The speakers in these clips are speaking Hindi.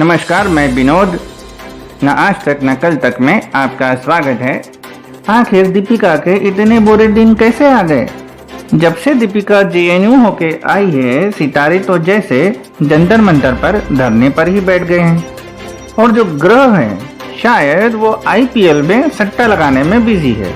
नमस्कार, मैं विनोद। न आज तक न कल तक में आपका स्वागत है। आखिर दीपिका के इतने बुरे दिन कैसे आ गए? जब से दीपिका जेएनयू होके आई है, सितारे तो जैसे जंतर मंतर पर धरने पर ही बैठ गए हैं। और जो ग्रह हैं, शायद वो आईपीएल में सट्टा लगाने में बिजी है।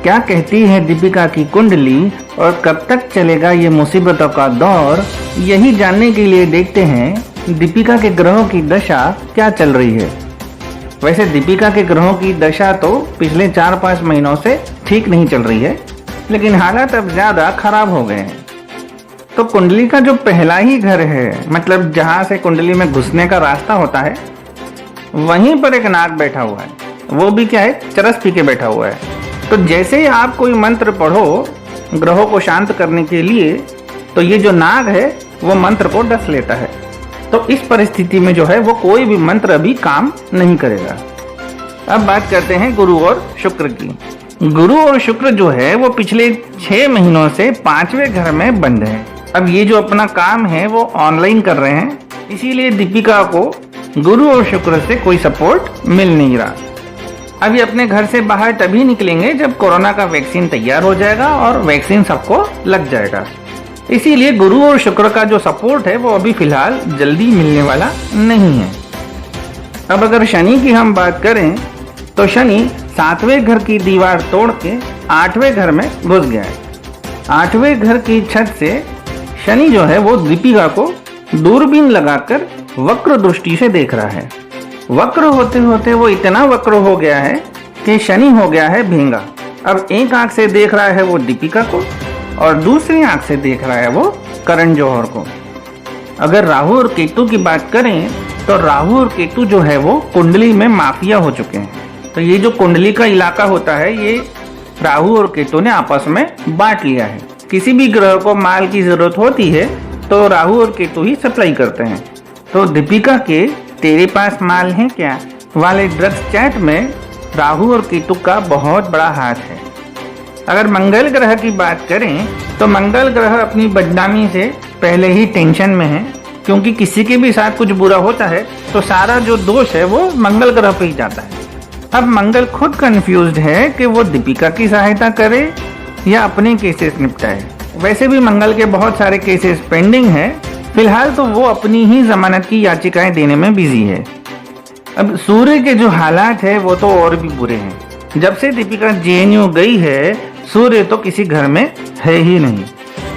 क्या कहती है दीपिका की कुंडली और कब तक चलेगा ये मुसीबतों का दौर? यही जानने के लिए देखते हैं दीपिका के ग्रहों की दशा क्या चल रही है। वैसे दीपिका के ग्रहों की दशा तो पिछले 4-5 महीनों से ठीक नहीं चल रही है, लेकिन हालात अब ज्यादा खराब हो गए हैं। तो कुंडली का जो पहला ही घर है, मतलब जहां से कुंडली में घुसने का रास्ता होता है, वहीं पर एक नाग बैठा हुआ है। वो भी क्या है, चरस पी के बैठा हुआ है। तो जैसे ही आप कोई मंत्र पढ़ो ग्रहों को शांत करने के लिए, तो ये जो नाग है वो मंत्र को डस लेता है। तो इस परिस्थिति में जो है वो कोई भी मंत्र अभी काम नहीं करेगा। अब बात करते हैं गुरु और शुक्र की। गुरु और शुक्र जो है वो पिछले 6 महीनों से 5वें घर में बंद है। अब ये जो अपना काम है वो ऑनलाइन कर रहे हैं, इसीलिए दीपिका को गुरु और शुक्र से कोई सपोर्ट मिल नहीं रहा। अभी अपने घर से बाहर तभी निकलेंगे जब कोरोना का वैक्सीन तैयार हो जाएगा और वैक्सीन सबको लग जाएगा। इसीलिए गुरु और शुक्र का जो सपोर्ट है वो अभी फिलहाल जल्दी मिलने वाला नहीं है। अब अगर शनि की हम बात करें तो शनि 7वें घर की दीवार तोड़ के 8वें घर में घुस गया है। 8वें घर की छत से शनि जो है वो दीपिका को दूरबीन लगाकर वक्र दृष्टि से देख रहा है। वक्र होते होते वो इतना वक्र हो गया है कि शनि हो गया है भींगा। अब एक आंख से देख रहा है वो दीपिका को और दूसरी आंख से देख रहा है वो करण जौहर को। अगर राहु और केतु की बात करें तो राहु और केतु जो है वो कुंडली में माफिया हो चुके हैं। तो ये जो कुंडली का इलाका होता है, ये राहु और केतु ने आपस में बांट लिया है। किसी भी ग्रह को माल की जरूरत होती है तो राहु और केतु ही सप्लाई करते हैं। तो दीपिका के तेरे पास माल है क्या वाले ड्रग्स चैट में राहु और केतु का बहुत बड़ा हाथ है। अगर मंगल ग्रह की बात करें तो मंगल ग्रह अपनी बदनामी से पहले ही टेंशन में है, क्योंकि किसी के भी साथ कुछ बुरा होता है तो सारा जो दोष है वो मंगल ग्रह पे ही जाता है। अब मंगल खुद कंफ्यूज्ड है कि वो दीपिका की सहायता करे या अपने केसेस निपटाए। वैसे भी मंगल के बहुत सारे केसेस पेंडिंग है। फिलहाल तो वो अपनी ही जमानत की याचिकाएं देने में बिजी है। अब सूर्य के जो हालात है वो तो और भी बुरे हैं। जब से दीपिका जेएनयू गई है, सूर्य तो किसी घर में है ही नहीं।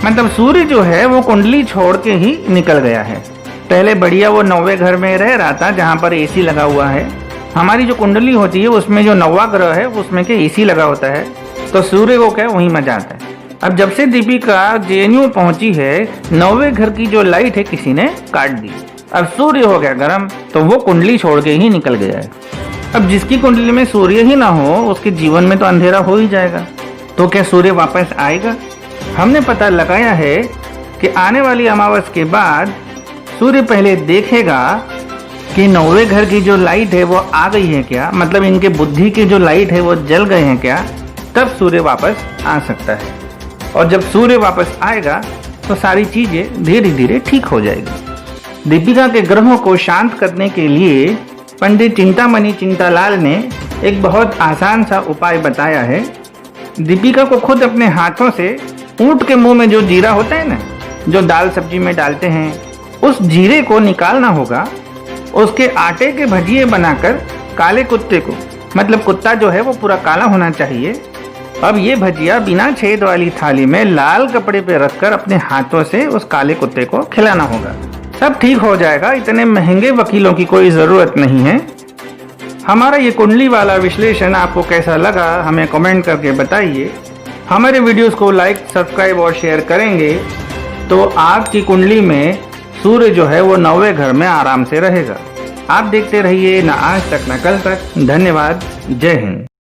मतलब सूर्य जो है वो कुंडली छोड़ के ही निकल गया है। पहले बढ़िया वो 9वें घर में रह रहा था जहाँ पर एसी लगा हुआ है। हमारी जो कुंडली होती है उसमें जो 9वां ग्रह है उसमें के एसी लगा होता है, तो सूर्य को क्या वहीं मजा आता है। अब जब से दीपिका जेएनयू पहुंची है, 9वें घर की जो लाइट है किसी ने काट दी। अब सूर्य हो गया गर्म, तो वो कुंडली छोड़ के ही निकल गया है। अब जिसकी कुंडली में सूर्य ही ना हो उसके जीवन में तो अंधेरा हो ही जाएगा। तो क्या सूर्य वापस आएगा? हमने पता लगाया है कि आने वाली अमावस के बाद सूर्य पहले देखेगा कि 9वें घर की जो लाइट है वो आ गई है क्या, मतलब इनके बुद्धि की जो लाइट है वो जल गए हैं क्या, तब सूर्य वापस आ सकता है। और जब सूर्य वापस आएगा तो सारी चीजें धीरे धीरे ठीक हो जाएगी। दीपिका के ग्रहों को शांत करने के लिए पंडित चिंतामणि चिंतालाल ने एक बहुत आसान सा उपाय बताया है। दीपिका को खुद अपने हाथों से ऊंट के मुंह में जो जीरा होता है ना, जो दाल सब्जी में डालते हैं, उस जीरे को निकालना होगा। उसके आटे के भजिए बनाकर काले कुत्ते को, मतलब कुत्ता जो है वो पूरा काला होना चाहिए। अब ये भजिया बिना छेद वाली थाली में लाल कपड़े पे रखकर अपने हाथों से उस काले कुत्ते को खिलाना होगा। सब ठीक हो जाएगा। इतने महंगे वकीलों की कोई ज़रूरत नहीं है। हमारा ये कुंडली वाला विश्लेषण आपको कैसा लगा हमें कमेंट करके बताइए। हमारे वीडियोस को लाइक, सब्सक्राइब और शेयर करेंगे तो आपकी कुंडली में सूर्य जो है वो 9वें घर में आराम से रहेगा। आप देखते रहिए ना आज तक ना कल तक। धन्यवाद। जय हिंद।